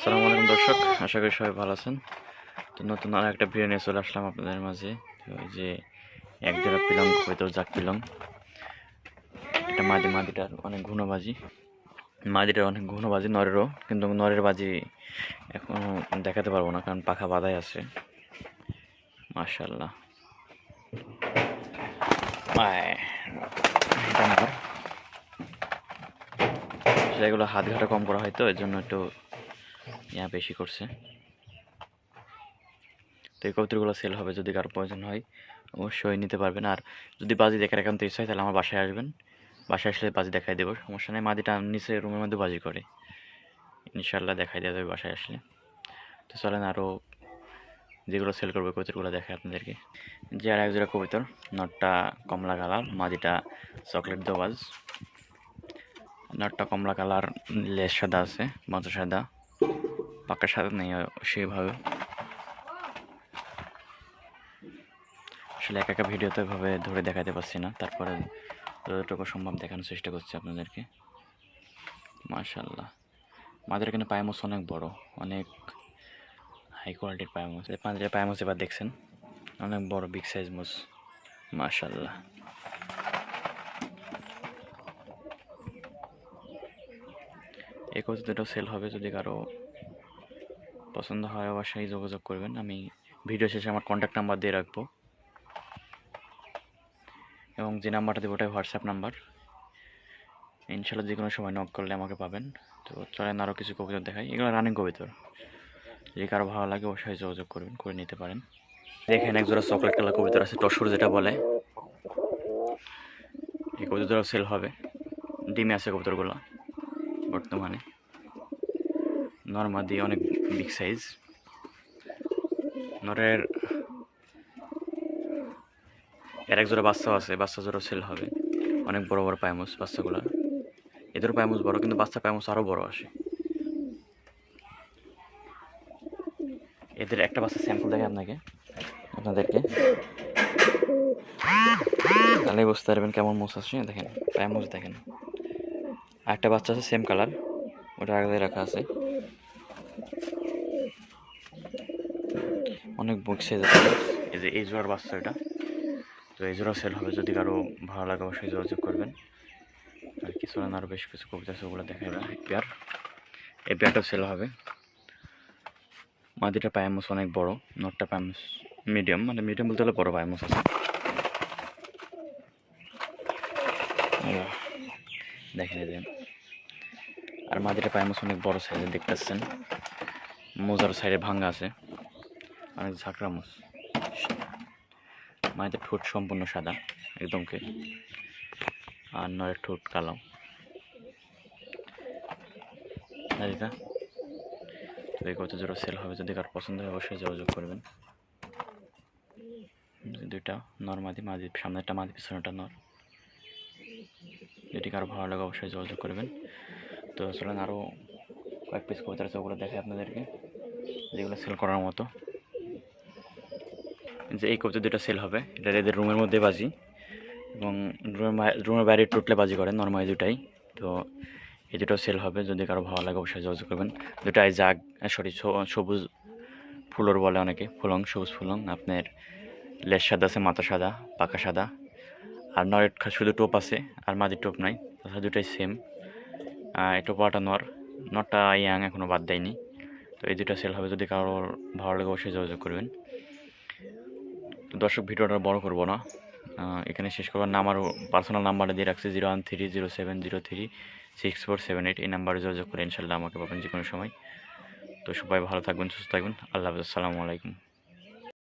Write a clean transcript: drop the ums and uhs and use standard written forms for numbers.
আসসালামু আলাইকুম দর্শক, আশা করি সবাই ভালো আছেন। তো নতুন আর একটা ভিডিও নিয়ে চলে আসলাম আপনাদের মাঝে। তো ওই যে এক জোড়া পিলং, হয়তো জাক পিলং, এটা মাদিটার অনেক ঘুনোবাজি নরেরও, কিন্তু নরের বাজি এখন দেখাতে পারবো না কারণ পাখা বাঁধাই আছে। মাশাআল্লাহ, এটা নর, সেগুলো হাত ঘাটা কম করা হয় তো এর জন্য একটু বেশি করছে। তো এই কবুতরগুলো সেল হবে, যদি কারো প্রয়োজন হয় অবশ্যই নিতে পারবেন। আর যদি বাজি দেখার একান্ত ইচ্ছা হয় তাহলে আমার বাসায় আসবেন, বাসায় আসলে বাজি দেখাই দেবো, সমস্যা নেই। মাদিটা নিচে রুমের মধ্যে বাজি করে, ইনশাল্লাহ দেখাই দেওয়া যাবে বাসায় আসলে। তো চলেন আরও যেগুলো সেল করবে কবুতরগুলো দেখায় আপনাদেরকে। যে আর এক জোড়া কবুতর, নটটা কমলা কালার, মাদিটা চকলেট দোবাজ। নটটা কমলা কালার, লেজ সাদা আছে, মাথা সাদা, পাকা সাদা নেই সেইভাবে। আসলে একা ভিডিওতে এভাবে ধরে দেখাতে পারছি না, তারপরে যতটুকু সম্ভব দেখানোর চেষ্টা করছি আপনাদেরকে। মাশাআল্লাহ, আমাদের এখানে পায়ামোস অনেক বড়, অনেক হাই কোয়ালিটির পায়ামোস। পাঁচের পায়ামোস এবার দেখছেন, অনেক বড় বিগ সাইজ মোস। মাশাআল্লাহ, এই কোচ দুটো সেল হবে, যদি কারো পছন্দ হয় অবশ্যই যোগাযোগ করবেন। আমি ভিডিও শেষে আমার কন্ট্যাক্ট নাম্বার দিয়ে রাখবো, এবং যে নাম্বারটা দেবো ওটাই হোয়াটসঅ্যাপ নাম্বার। ইনশাল্লাহ যে কোনো সময় নক করলে আমাকে পাবেন। তো চলেন আরও কিছু কবুতর দেখাই, এগুলো রানিং কবুতর, যদি কারো ভালো লাগে অবশ্যই যোগাযোগ করবেন, করে নিতে পারেন। দেখেন এক জোড়া চকলেট কালার কবুতর আছে, টসর যেটা বলে, এই কবুতরও সেল হবে। ডিমে আছে কবুতরগুলো বর্তমানে, নর্মাদি অনেক বিগ সাইজ। নরের এর এক জোড়া বাচ্চাও আছে, বাচ্চা জোড়াও সেল হবে। অনেক বড় বড় পায়ামুস বাচ্চাগুলো, এদের পায়ামুস বড়, কিন্তু বাচ্চা পায়ামুস আরও বড় আসে। এদের একটা বাচ্চা স্যাম্পল দেখে আপনাদেরকে, তাহলে বুঝতে পারবেন কেমন মুস আছে। দেখেন পায়ামুস দেখেন, আর একটা বাচ্চা আছে সেম কালার, ওটা আগে রাখা আছে, অনেক বুক সাইজ আছে। এই যে এই জোড়ার বাচ্চা এটা, তো এই জোড়া সেল হবে, যদি কারো ভালো লাগে অবশ্যই যোগাযোগ করবেন। আর কিছু না, আরও বেশ কিছু কবিতা আছে, ওগুলো দেখাই। পেয়ার, এই পেয়ারটাও সেল হবে। মাদিটা পায়ামুস অনেক বড়, নটটা পায়ামুস মিডিয়াম, মানে মিডিয়াম বলতে হলে বড় পায়ামুস আছে। দেখেন দেন, আর মাদিটা পায়ামুস অনেক বড় সাইজে দেখতে পাচ্ছেন, মোজার সাইডে ভাঙ্গা আছে, অনেক ঝাঁকড়া মুস। মায়েদের ঠোঁট সম্পূর্ণ সাদা একদমকে, আর নরের ঠোঁট কালো। এটা তো এই কত জোড়া সেল হবে, যদি কার পছন্দ হয় অবশ্যই যোগাযোগ করবেন। দুইটা নর মাদি, সামনেরটা মাদি, পিছনেরটা নর। যদি কারো ভালো লাগে অবশ্যই যোগাযোগ করবেন। তো চলেন আরও কয়েক পিস কবিতা আছে, ওগুলো দেখাই আপনাদেরকে, যেগুলো সেল করার মতো। যে এই কবিতা দুটো সেল হবে, এটা এদের রুমের মধ্যে বাজি, এবং রুমের বাইরে টুটলে বাজি করে নর্মালি দুটাই। তো এই দুটো সেল হবে, যদি কারো ভালো লাগে অবশ্যই যোগাযোগ করবেন। দুটাই জাগ, সবুজ ফুলর বলে অনেকে, ফুলং, সবুজ ফুলং। আপনার লেজ সাদা আছে, মাথা সাদা, পাকা সাদা, আর নরের শুধু টোপ আছে, আর মাদির টোপ নাই, তাছাড়া দুটাই সেম। এই টোপাটা নরটা ইয়াং, এখনও বাদ দেয়নি। তো এই দুটো সেল হবে, যদি কারোর ভালো লাগে অবশ্যই যোগাযোগ করবেন। তো দর্শক, ভিডিওটা বড় করবো না, এখানে শেষ করবার নাম্বার, পার্সোনাল নাম্বারটা দিয়ে রাখছি 01307036478। এই নাম্বারে যোগাযোগ করে ইনশাল্লাহ আমাকে পাবেন যে কোনো সময়। তো সবাই ভালো থাকবেন, সুস্থ থাকবেন, আল্লাহ হাফেজ, আসসালামু আলাইকুম।